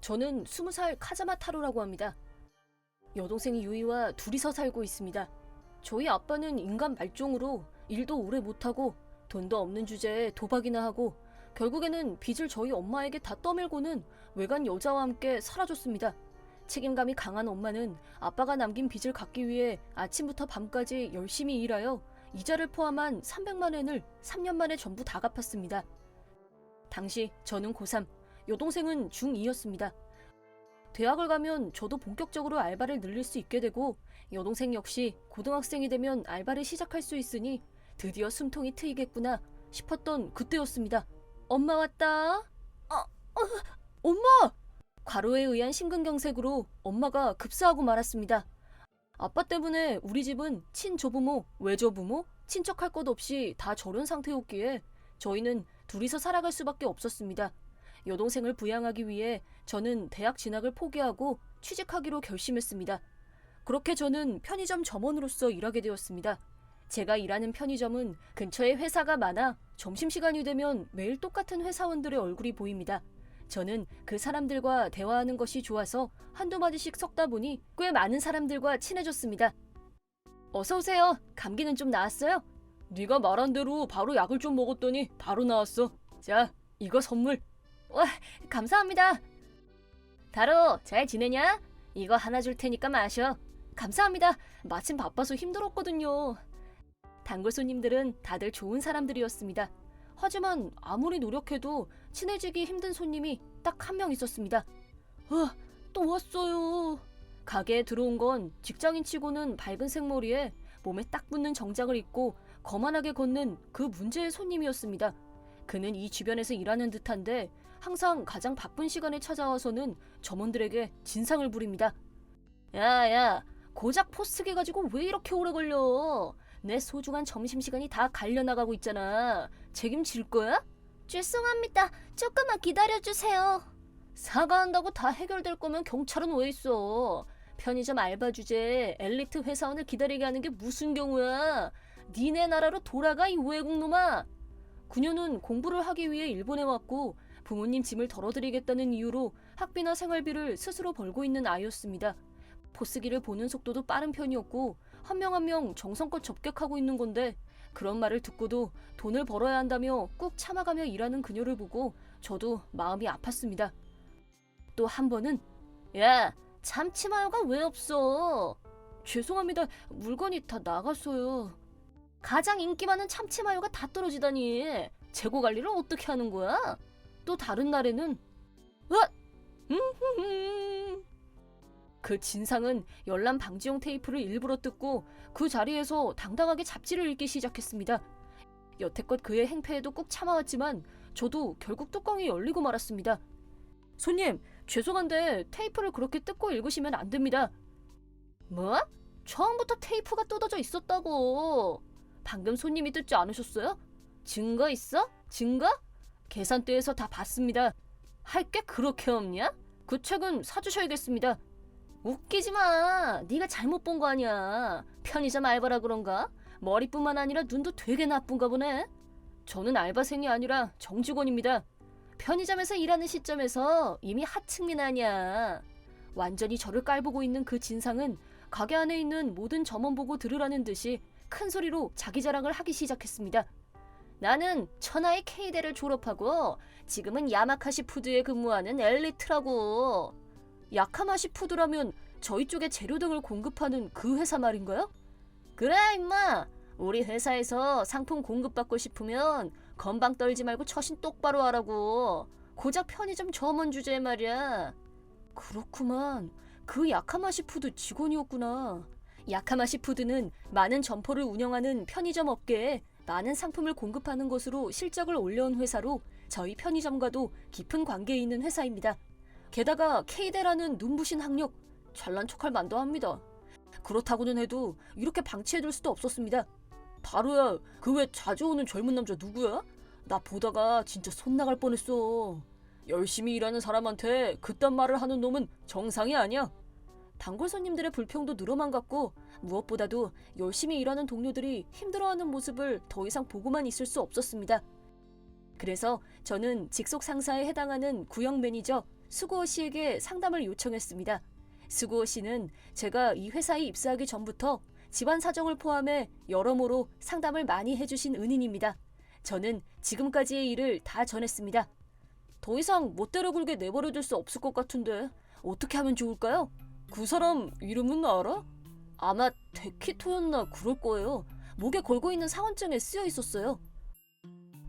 저는 20살 카자마 타로라고 합니다. 여동생 유이와 둘이서 살고 있습니다. 저희 아빠는 인간 말종으로 일도 오래 못하고 돈도 없는 주제에 도박이나 하고 결국에는 빚을 저희 엄마에게 다 떠밀고는 외간 여자와 함께 사라졌습니다. 책임감이 강한 엄마는 아빠가 남긴 빚을 갚기 위해 아침부터 밤까지 열심히 일하여 이자를 포함한 300만 엔을 3년 만에 전부 다 갚았습니다. 당시 저는 고3, 여동생은 중2였습니다. 대학을 가면 저도 본격적으로 알바를 늘릴 수 있게 되고 여동생 역시 고등학생이 되면 알바를 시작할 수 있으니 드디어 숨통이 트이겠구나 싶었던 그때였습니다. 엄마 왔다. 엄마! 과로에 의한 심근경색으로 엄마가 급사하고 말았습니다. 아빠 때문에 우리 집은 친조부모, 외조부모, 친척할 것 없이 다 저런 상태였기에 저희는 둘이서 살아갈 수밖에 없었습니다. 여동생을 부양하기 위해 저는 대학 진학을 포기하고 취직하기로 결심했습니다. 그렇게 저는 편의점 점원으로서 일하게 되었습니다. 제가 일하는 편의점은 근처에 회사가 많아 점심시간이 되면 매일 똑같은 회사원들의 얼굴이 보입니다. 저는 그 사람들과 대화하는 것이 좋아서 한두 마디씩 섞다 보니 꽤 많은 사람들과 친해졌습니다. 어서 오세요. 감기는 좀 나았어요? 네가 말한 대로 바로 약을 좀 먹었더니 바로 나았어. 자, 이거 선물. 와, 감사합니다. 다로, 잘 지내냐? 이거 하나 줄 테니까 마셔. 감사합니다. 마침 바빠서 힘들었거든요. 단골 손님들은 다들 좋은 사람들이었습니다. 하지만 아무리 노력해도 친해지기 힘든 손님이 딱 한 명 있었습니다. 또 왔어요. 가게에 들어온 건 직장인 치고는 밝은 생머리에 몸에 딱 붙는 정장을 입고 거만하게 걷는 그 문제의 손님이었습니다. 그는 이 주변에서 일하는 듯한데 항상 가장 바쁜 시간에 찾아와서는 점원들에게 진상을 부립니다. 야, 고작 포스기 가지고 왜 이렇게 오래 걸려? 내 소중한 점심시간이 다 갈려나가고 있잖아. 책임질 거야? 죄송합니다. 조금만 기다려주세요. 사과한다고 다 해결될 거면 경찰은 왜 있어? 편의점 알바 주제에 엘리트 회사원을 기다리게 하는 게 무슨 경우야? 니네 나라로 돌아가 이 외국놈아. 그녀는 공부를 하기 위해 일본에 왔고 부모님 짐을 덜어드리겠다는 이유로 학비나 생활비를 스스로 벌고 있는 아이였습니다. 포스기를 보는 속도도 빠른 편이었고 한 명 한 명 정성껏 접객하고 있는 건데 그런 말을 듣고도 돈을 벌어야 한다며 꾹 참아가며 일하는 그녀를 보고 저도 마음이 아팠습니다. 또 한 번은 야, 참치마요가 왜 없어? 죄송합니다. 물건이 다 나갔어요. 가장 인기 많은 참치마요가 다 떨어지다니 재고 관리를 어떻게 하는 거야? 또 다른 날에는 그 진상은 열람 방지용 테이프를 일부러 뜯고 그 자리에서 당당하게 잡지를 읽기 시작했습니다. 여태껏 그의 행패에도 꾹 참아왔지만 저도 결국 뚜껑이 열리고 말았습니다. 손님, 죄송한데 테이프를 그렇게 뜯고 읽으시면 안 됩니다. 뭐? 처음부터 테이프가 뜯어져 있었다고. 방금 손님이 뜯지 않으셨어요? 증거 있어? 증거? 계산대에서 다 봤습니다. 할 게 그렇게 없냐? 그 책은 사주셔야겠습니다. 웃기지 마. 네가 잘못 본 거 아니야. 편의점 알바라 그런가? 머리뿐만 아니라 눈도 되게 나쁜가 보네. 저는 알바생이 아니라 정직원입니다. 편의점에서 일하는 시점에서 이미 하층민 아니야. 완전히 저를 깔보고 있는 그 진상은 가게 안에 있는 모든 점원 보고 들으라는 듯이 큰 소리로 자기 자랑을 하기 시작했습니다. 나는 천하의 K대를 졸업하고 지금은 야마카시 푸드에 근무하는 엘리트라고. 야카마시 푸드라면 저희 쪽에 재료 등을 공급하는 그 회사 말인가요? 그래 임마. 우리 회사에서 상품 공급받고 싶으면 건방 떨지 말고 처신 똑바로 하라고. 고작 편의점 점원 주제에 말이야. 그렇구만. 그 야카마시 푸드 직원이었구나. 야카마시 푸드는 많은 점포를 운영하는 편의점 업계에 많은 상품을 공급하는 것으로 실적을 올려온 회사로 저희 편의점과도 깊은 관계에 있는 회사입니다. 게다가 K대라는 눈부신 학력, 잘난 척할 만도 합니다. 그렇다고는 해도 이렇게 방치해둘 수도 없었습니다. 다루야, 그 왜 자주 오는 젊은 남자 누구야? 나 보다가 진짜 손 나갈 뻔했어. 열심히 일하는 사람한테 그딴 말을 하는 놈은 정상이 아니야. 단골 손님들의 불평도 늘어만 갔고 무엇보다도 열심히 일하는 동료들이 힘들어하는 모습을 더 이상 보고만 있을 수 없었습니다. 그래서 저는 직속 상사에 해당하는 구역 매니저 수고호 씨에게 상담을 요청했습니다. 수고호 씨는 제가 이 회사에 입사하기 전부터 집안 사정을 포함해 여러모로 상담을 많이 해주신 은인입니다. 저는 지금까지의 일을 다 전했습니다. 더 이상 멋대로 굴게 내버려둘 수 없을 것 같은데 어떻게 하면 좋을까요? 그 사람 이름은 알아? 아마 데키토였나 그럴 거예요. 목에 걸고 있는 사원증에 쓰여 있었어요.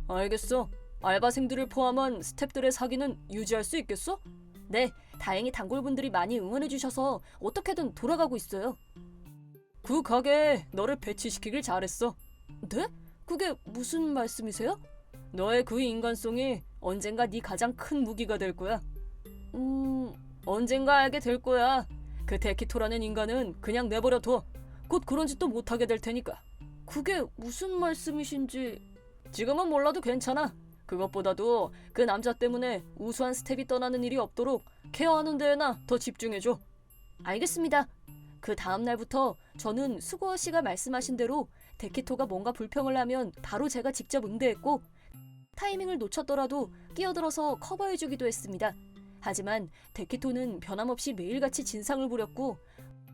알겠어. 알바생들을 포함한 스태프들의 사기는 유지할 수 있겠어? 네, 다행히 단골분들이 많이 응원해주셔서 어떻게든 돌아가고 있어요. 그 가게에 너를 배치시키길 잘했어. 네? 그게 무슨 말씀이세요? 너의 그 인간성이 언젠가 네 가장 큰 무기가 될 거야. 언젠가 알게 될 거야. 그 데키토라는 인간은 그냥 내버려둬. 곧 그런 짓도 못하게 될 테니까. 그게 무슨 말씀이신지... 지금은 몰라도 괜찮아. 그것보다도 그 남자 때문에 우수한 스텝이 떠나는 일이 없도록 케어하는 데에나 더 집중해줘. 알겠습니다. 그 다음 날부터 저는 수고호 씨가 말씀하신 대로 데키토가 뭔가 불평을 하면 바로 제가 직접 응대했고 타이밍을 놓쳤더라도 끼어들어서 커버해주기도 했습니다. 하지만 데키토는 변함없이 매일같이 진상을 부렸고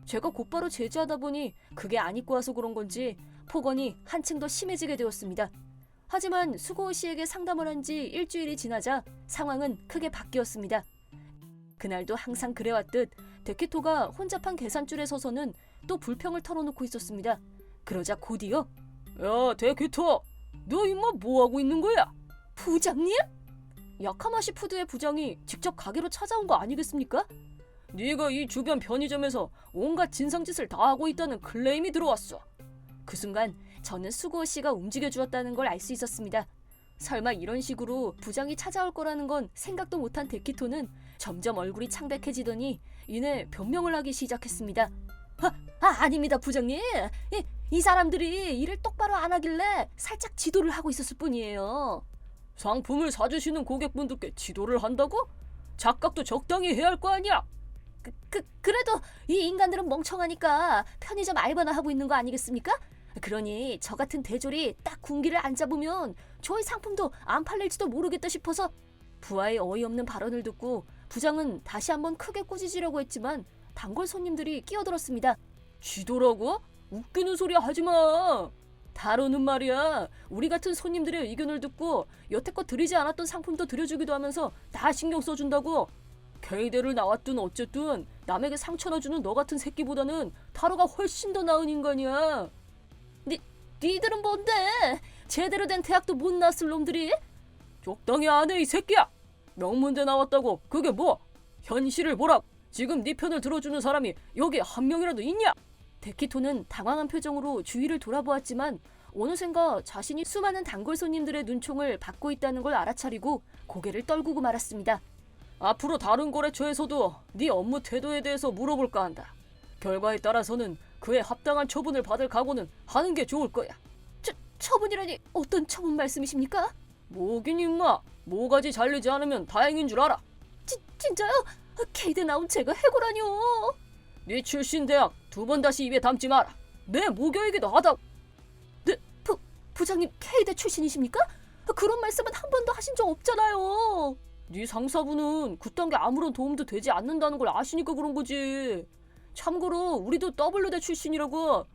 제가 곧바로 제지하다 보니 그게 안 입고 와서 그런 건지 폭언이 한층 더 심해지게 되었습니다. 하지만 수고호 씨에게 상담을 한 지 일주일이 지나자 상황은 크게 바뀌었습니다. 그날도 항상 그래왔듯 데키토가 혼잡한 계산줄에 서서는 또 불평을 털어놓고 있었습니다. 그러자 곧이어 야 데키토, 너 임마 뭐하고 있는 거야? 부장님? 야카마시 푸드의 부장이 직접 가게로 찾아온 거 아니겠습니까? 네가 이 주변 편의점에서 온갖 진상짓을 다 하고 있다는 클레임이 들어왔어. 그 순간 저는 수고호 씨가 움직여주었다는 걸 알 수 있었습니다. 설마 이런 식으로 부장이 찾아올 거라는 건 생각도 못한 데키토는 점점 얼굴이 창백해지더니 이내 변명을 하기 시작했습니다. 아닙니다 부장님. 이 사람들이 일을 똑바로 안 하길래 살짝 지도를 하고 있었을 뿐이에요. 상품을 사주시는 고객분들께 지도를 한다고? 작각도 적당히 해야 할 거 아니야? 그래도 이 인간들은 멍청하니까 편의점 알바나 하고 있는 거 아니겠습니까? 그러니 저 같은 대졸이 딱 군기를 안 잡으면 저희 상품도 안 팔릴지도 모르겠다 싶어서. 부하의 어이없는 발언을 듣고 부장은 다시 한번 크게 꾸짖으려고 했지만 단골 손님들이 끼어들었습니다. 지도라고? 웃기는 소리 하지마. 다로는 말이야, 우리 같은 손님들의 의견을 듣고 여태껏 드리지 않았던 상품도 드려주기도 하면서 다 신경 써준다고. K대를 나왔든 어쨌든 남에게 상처나 주는 너 같은 새끼보다는 타로가 훨씬 더 나은 인간이야. 니들은 뭔데? 제대로 된 대학도 못 나왔을 놈들이? 적당히 안 해 이 새끼야. 명문대 나왔다고 그게 뭐? 현실을 보라. 지금 네 편을 들어주는 사람이 여기 한 명이라도 있냐? 데키토는 당황한 표정으로 주위를 돌아보았지만 어느샌가 자신이 수많은 단골 손님들의 눈총을 받고 있다는 걸 알아차리고 고개를 떨구고 말았습니다. 앞으로 다른 거래처에서도 네 업무 태도에 대해서 물어볼까 한다. 결과에 따라서는 그에 합당한 처분을 받을 각오는 하는 게 좋을 거야. 처분이라니 어떤 처분 말씀이십니까? 뭐긴 임마. 모가지 잘리지 않으면 다행인 줄 알아. 진짜요? K대 나온 제가 해고라뇨. 네 출신 대학 2번 다시 입에 담지 마라. 내 모교이기도 하다. 네, 부장님 K대 출신이십니까? 그런 말씀은 한 번도 하신 적 없잖아요. 네 상사분은 그딴 게 아무런 도움도 되지 않는다는 걸 아시니까 그런 거지. 참고로 우리도 W대 출신이라고.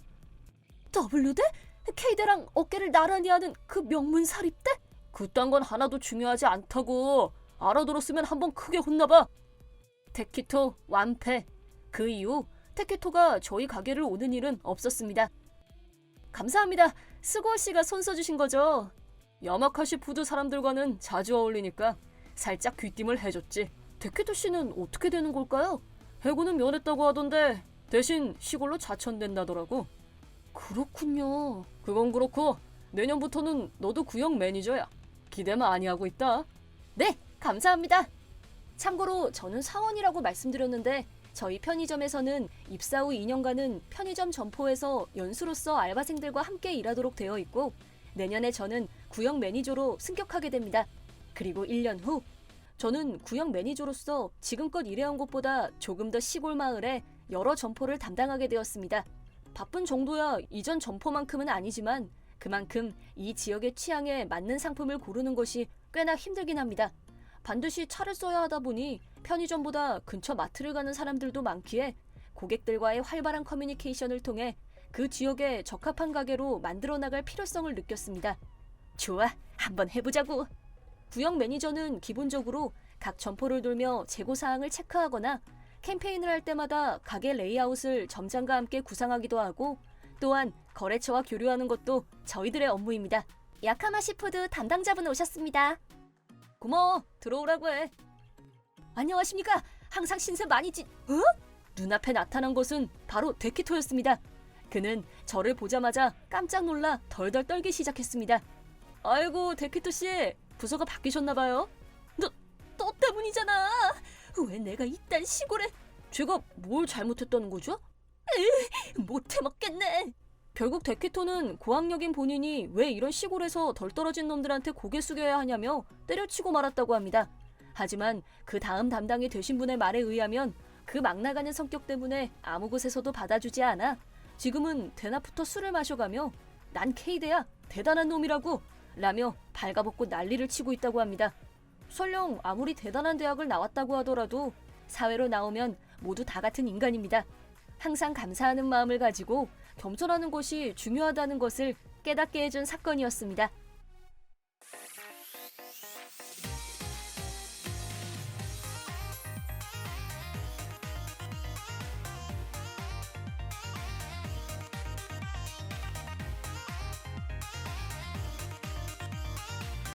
W대? K대랑 어깨를 나란히 하는 그 명문 사립대? 그딴 건 하나도 중요하지 않다고. 알아들었으면 한번 크게 혼나봐. 데키토 완패. 그 이후 데키토가 저희 가게를 오는 일은 없었습니다. 감사합니다. 스고호 씨가 손 써주신 거죠. 야마카시 푸드 사람들과는 자주 어울리니까 살짝 귀띔을 해줬지. 데키토 씨는 어떻게 되는 걸까요? 해고는 면했다고 하던데 대신 시골로 자천된다더라고. 그렇군요. 그건 그렇고 내년부터는 너도 구역 매니저야. 기대 많이 하고 있다. 네, 감사합니다. 참고로 저는 사원이라고 말씀드렸는데 저희 편의점에서는 입사 후 2년간은 편의점 점포에서 연수로서 알바생들과 함께 일하도록 되어 있고 내년에 저는 구역 매니저로 승격하게 됩니다. 그리고 1년 후 저는 구역 매니저로서 지금껏 일해온 곳보다 조금 더 시골 마을에 여러 점포를 담당하게 되었습니다. 바쁜 정도야 이전 점포만큼은 아니지만 그만큼 이 지역의 취향에 맞는 상품을 고르는 것이 꽤나 힘들긴 합니다. 반드시 차를 써야 하다 보니 편의점보다 근처 마트를 가는 사람들도 많기에 고객들과의 활발한 커뮤니케이션을 통해 그 지역에 적합한 가게로 만들어 나갈 필요성을 느꼈습니다. 좋아, 한번 해보자고. 구역 매니저는 기본적으로 각 점포를 돌며 재고사항을 체크하거나 캠페인을 할 때마다 가게 레이아웃을 점장과 함께 구상하기도 하고, 또한 거래처와 교류하는 것도 저희들의 업무입니다. 야카마 시푸드 담당자분 오셨습니다. 고마워, 들어오라고 해. 안녕하십니까. 항상 신세 많이 눈앞에 나타난 것은 바로 데키토였습니다. 그는 저를 보자마자 깜짝 놀라 덜덜 떨기 시작했습니다. 아이고, 데키토씨, 부서가 바뀌셨나봐요. 너 때문이잖아. 왜 내가 이딴 시골에... 제가 뭘 잘못했다는 거죠? 못해 먹겠네. 결국 데키토는 고학력인 본인이 왜 이런 시골에서 덜 떨어진 놈들한테 고개 숙여야 하냐며 때려치고 말았다고 합니다. 하지만 그 다음 담당이 되신 분의 말에 의하면 그 막 나가는 성격 때문에 아무 곳에서도 받아주지 않아 지금은 대낮부터 술을 마셔가며 난 K대야, 대단한 놈이라고 라며 발가벗고 난리를 치고 있다고 합니다. 설령 아무리 대단한 대학을 나왔다고 하더라도 사회로 나오면 모두 다 같은 인간입니다. 항상 감사하는 마음을 가지고 겸손하는 것이 중요하다는 것을 깨닫게 해준 사건이었습니다.